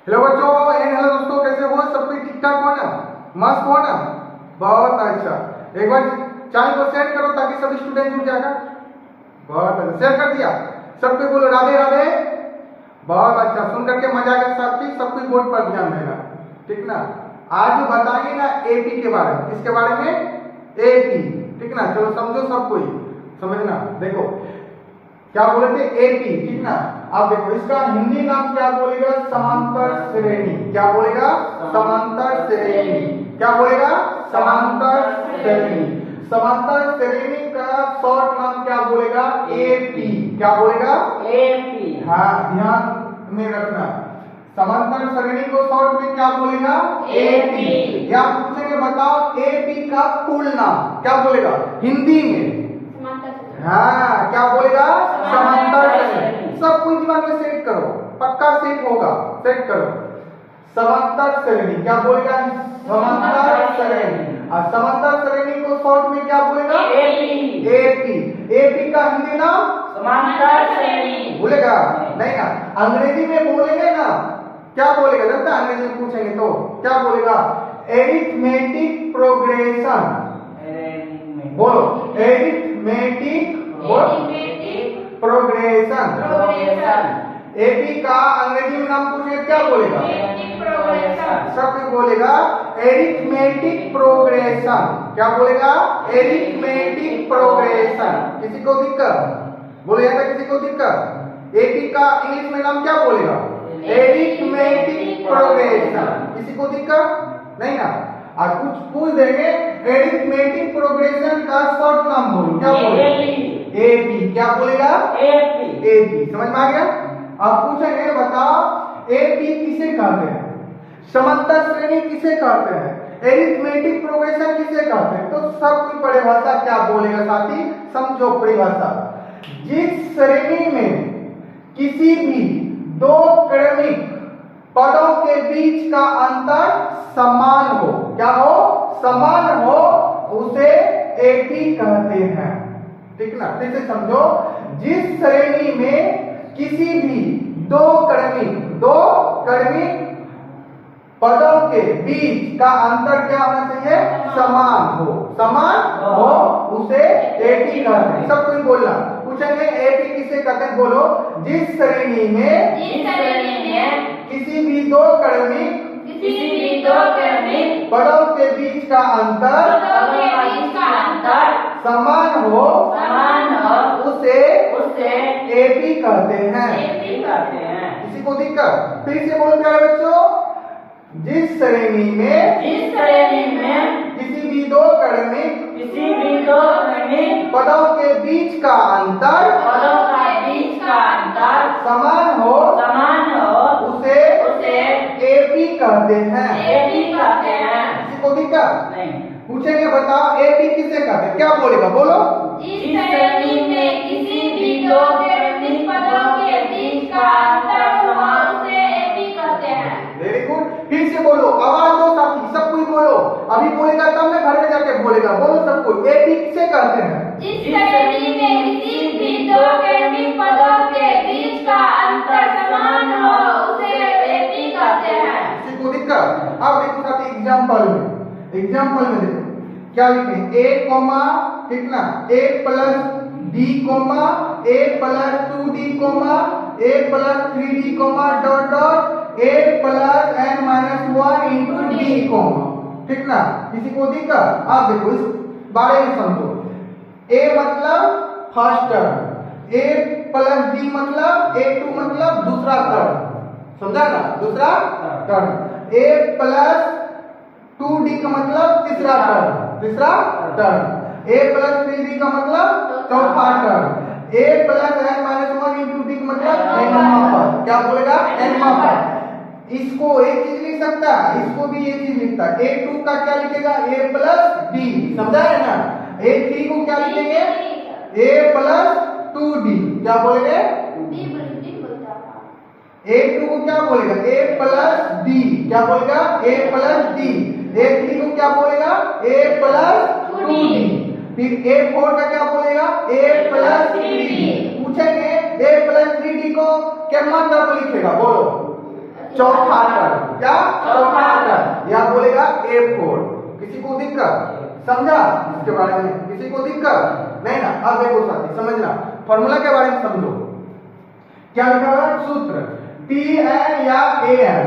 Hello बच्चों and hello दोस्तों, कैसे हो? सब कुछ ठीक ठाक हो ना? मस्त हो ना? बहुत अच्छा। एक बार चैनल को शेयर करो ताकि सभी स्टूडेंट जुड़ जाएगा। बहुत अच्छा, शेयर कर दिया। सबको बोलो राधे राधे। बहुत अच्छा, सुन करके मजा आएगा। साथी सब कुछ बोर्ड पर ध्यान देना, ठीक ना? आज बताएंगे ना एपी के बारे में। किसके बारे में? एपी, ठीक ना? चलो समझो, सब कोई समझना। देखो क्या बोले थे? एपी, ठीक ना? अब देखो इसका हिंदी नाम क्या बोलेगा? समांतर श्रेणी। क्या बोलेगा? समांतर श्रेणी। क्या बोलेगा? समांतर श्रेणी। समांतर श्रेणी का शॉर्ट नाम क्या बोलेगा? एपी। क्या बोलेगा? एपी। हाँ, ध्यान में रखना। समांतर श्रेणी को शॉर्ट में क्या बोलेगा? एपी। या पूछेंगे बताओ एपी का फुल नाम क्या बोलेगा हिंदी में? हाँ, क्या बोलेगा? समांतर श्रेणी। सब कुछ दिमाग में सेट करो, पक्का सेट होगा। सेट करो समांतर श्रेणी। क्या बोलेगा? समांतर श्रेणी। और समांतर श्रेणी को शॉर्ट में क्या बोलेगा? एपी। एपी। एपी का हिंदी नाम? समांतर श्रेणी। बोलेगा नहीं ना? अंग्रेजी में बोलेंगे ना, क्या बोलेगा? जब अंग्रेजी में पूछेंगे तो क्या बोलेगा? Arithmetic progression. बोलो एरिथमेटिक प्रोग्रेशन। एपी का अंग्रेजी में नाम पूछे क्या बोलेगा? सब बोलेगा एरिथमेटिक प्रोग्रेशन। क्या बोलेगा? Arithmetic progression. किसी को दिक्कत? बोले जाता किसी को दिक्कत? एपी का इंग्लिश में नाम क्या बोलेगा? Arithmetic progression. किसी को दिक्कत नहीं ना? और कुछ पूछ देंगे एरिथमेटिक प्रोग्रेशन का शॉर्ट नाम बोलो। क्या बोलेगा? एपी। क्या बोलेगा? एपी। एपी। समझ में आ गया? अब पूछेंगे बताओ एपी किसे कहते हैं? समांतर श्रेणी किसे कहते हैं? एरिथमेटिक प्रोग्रेशन किसे कहते हैं? तो सब कुछ परिभाषा क्या बोलेगा साथी? समझो परिभाषा। जिस श्रेणी में किसी भी दो क्रमिक पदों के बीच का अंतर समान हो, क्या हो? समान हो, उसे एपी कहते हैं, ठीक ना? फिर से समझो। जिस श्रेणी में किसी भी दो क्रमिक पदों के बीच का अंतर क्या होना चाहिए? समान हो। समान हो, उसे एपी कहते हैं। सब कोई बोलना। पूछेंगे एपी किसे कहते हैं? बोलो जिस श्रेणी में किसी भी दो क्रमिक पदों के बीच का अंतर समान हो, उसे एपी कहते हैं। किसी को दिक्कत? फिर से बोल प्यारे बच्चों। जिस श्रेणी में किसी भी दो क्रमिक पदों के बीच का अंतर समान हो, उसे एपी कहते हैं। किसी को दिक्कत नहीं। पूछेंगे बताओ एपी किसे कहते हैं? क्या बोलेगा? बोलो। जिस श्रेणी में किसी भी दो क्रमिक पदों के बीच का अंतर समान उसे एपी कहते हैं। Very good. फिर से बोलो, आवाज दो साथी, सब कोई बोलो। अभी बोलेगा तब ना घर में जाके बोलेगा। बोलो सब कोई, एपी किसे कहते हैं? जिस श्रेणी में किसी भी दो क्रमिक पदों के बीच का अंतर समान हो उसे एपी कहते हैं। किसी को दिक्कत? अब देखो साथी एग्जांपल में देखो क्या लिखे? ए कोमा, ठीक ना? A plus d comma a plus 2d comma a plus 3d comma dot dot a plus n minus 1 into d comma, ठीक ना? किसी को दिक्कत? आप देखो इस बारे में समझो। ए मतलब first term, a plus D मतलब A2 मतलब दूसरा टर्म, समझा ना? दूसरा टर्म। ए प्लस 2d का मतलब तीसरा टर्म। ए प्लस 3d का मतलब चौथा term. A plus n minus 1 into d का मतलब nवां पद। क्या बोलेगा? nवां पद। इसको एक चीज लिख सकता है, इसको भी ये चीज लिखता है। A2 का क्या लिखेगा? A प्लस डी, समझा है ना? A3 को क्या लिखेंगे? A plus 2d। क्या बोलेंगे? A2 को क्या बोलेगा? A plus D. क्या बोलेगा? A plus D. A3 को क्या बोलेगा? A plus 2d। फिर A4 का क्या बोलेगा? A plus 3d। पूछेंगे A प्लस 3d को क्या मतलब लिखेगा? बोलो। चौथा टर्म। क्या? चौथा टर्म। या बोलेगा A4। किसी को दिक्कत? समझा इसके बारे में? किसी को दिक्कत नहीं ना? अब देखो साथी समझना, फॉर्मूला के बारे में समझो। क्या लिखा हुआ है? सूत्र Tn या An,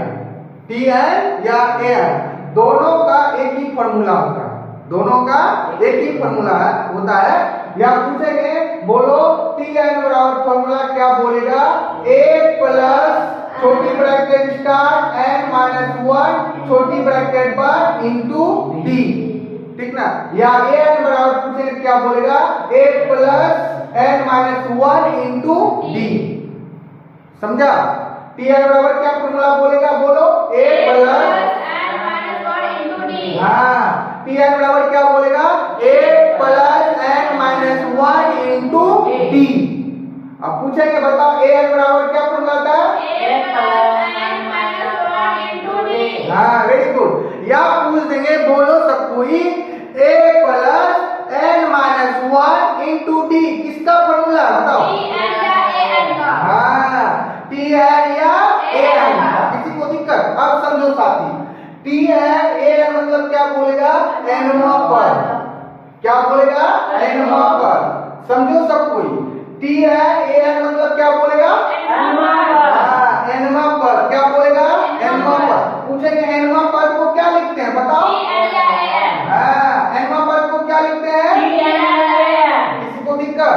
Tn या An दोनों का एक ही फॉर्मूला होता है। दोनों का एक ही फॉर्मूला होता है। या पूछेंगे बोलो Tn बराबर फॉर्मूला क्या बोलेगा? A प्लस छोटी ब्रैकेट स्टार्ट n माइनस 1 छोटी ब्रैकेट पर इंटू d। ठीक ना? या an बराबर पूछेंगे क्या बोलेगा? A plus n minus 1 into d। समझा? Tn बराबर क्या फॉर्मूला बोलेगा? बोलो A प्लस हाँ Tn बराबर क्या बोलेगा? A plus n minus 1 into d। अब पूछेंगे बताओ An बराबर क्या फॉर्मूला था? हाँ वेरी गुड। या पूछ देंगे बोलो सब कोई A plus n minus 1 into d किसका फॉर्मूला बताओ? हाँ Tn या An। किसी को दिक्कत? अब समझो साथी, Tn An मतलब क्या बोलेगा? nवां पद। क्या बोलेगा? nवां पद। समझो सब कोई, Tn An मतलब क्या बोलेगा? nवां पद। क्या बोलेगा? nवां पद। पूछेंगे nवां पद को क्या लिखते हैं बताओ? हाँ nवां पद को क्या लिखते हैं? किसी को दिक्कत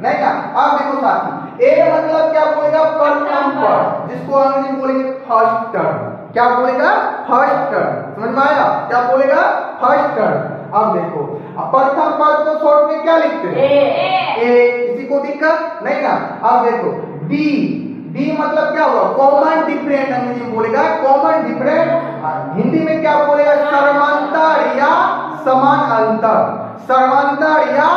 नहीं ना? अब देखो साथी, A मतलब क्या बोलेगा? प्रथम पद, जिसको अंग्रेजी में बोलेंगे फर्स्ट टर्म। क्या बोलेगा? First term. समझ में आया? क्या बोलेगा? First term. अब देखो, अब प्रथम पद को शॉर्ट में क्या लिखते हैं? A। किसी को दिक्कत नहीं ना? अब देखो D, D मतलब क्या हुआ? कॉमन डिफरेंट अंग्रेजी में बोलेगा कॉमन डिफरेंट। हिंदी में क्या बोलेगा? समांतर या समान अंतर। समांतर या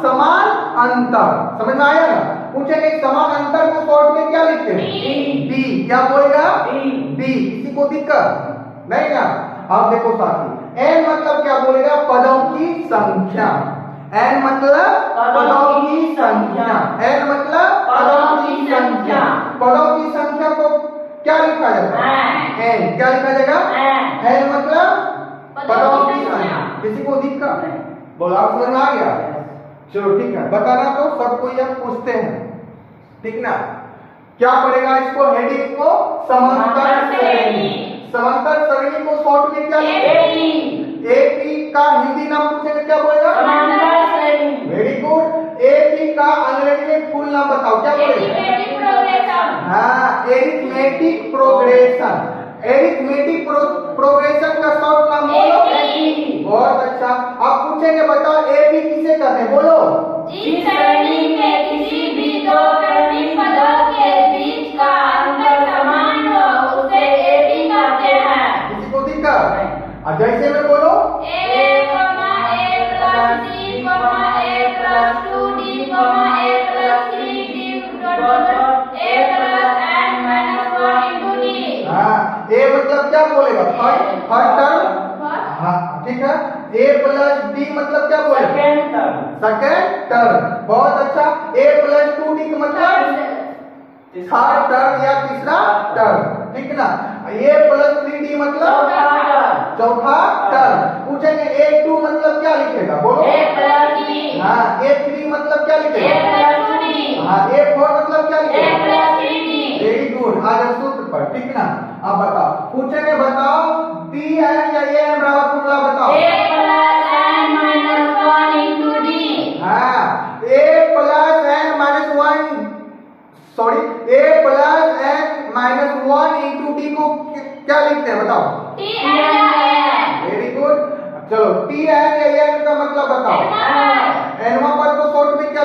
समान अंतर। समझ में आया ना? पूछेंगे समान अंतर को शॉर्ट में क्या लिखते हैं? D। क्या बोलेगा? D। किसी को दिक्कत नहीं ना? अब देखो साथी, n मतलब क्या बोलेगा? पदों की संख्या। n मतलब पदों की संख्या। n मतलब पदों की संख्या। पदों की संख्या को क्या लिखा जाएगा? n। क्या लिखा जाएगा? n मतलब पदों की संख्या। किसी को दिक्कत? बोलो आप समझ में आ गया? चलो ठीक है, बताना तो सबको यह पूछते हैं। ठीक ना? क्या पड़ेगा इसको? हेडिंग को समांतर श्रेणी। समांतर श्रेणी को शॉर्ट में क्या लिखेंगे? AP का हिंदी नाम पूछेंगे क्या बोलेगा? Very good. AP का अंग्रेजी में फुल नाम बताओ क्या बोलेगा? हाँ एरिथमेटिक प्रोग्रेशन। एरिथमेटिक प्रोग्रेशन का शॉर्ट नाम बोलो। बहुत अच्छा। आप पूछेंगे बताओ AP किसे कहते हैं? बोलो। जिस श्रेणी में किसी भी दो क्रमिक पदों के बीच का अंतर समान हो उसे AP कहते हैं। किसी को दिक्कत? जैसे में बोलो A, A plus D, A plus 2D, A plus 3D, A plus n minus 1 into D। हाँ A मतलब क्या बोलेगा? First term. हाँ ठीक है। A प्लस D मतलब क्या बोलेगा? Second term. बहुत अच्छा। A प्लस 2D का मतलब थर्ड टर्म या तीसरा टर्म। ठीक ना? A प्लस 3D मतलब चौथा टर्म। पूछेंगे A2 मतलब क्या लिखेगा? बोलो। हाँ A3 मतलब क्या लिखेगा? हाँ A4 मतलब क्या लिखेगा? Very good. आ जाओ सूत्र पर। ठीक ना? अब बताओ, पूछेंगे बताओ Tn या An बराबर फॉर्मूला बताओ। हाँ A plus n minus 1 sorry A plus n minus 1 into D को क्या लिखते हैं बताओ? Very good. चलो Tn या An का मतलब बताओ। nवां पद को शॉर्ट में क्या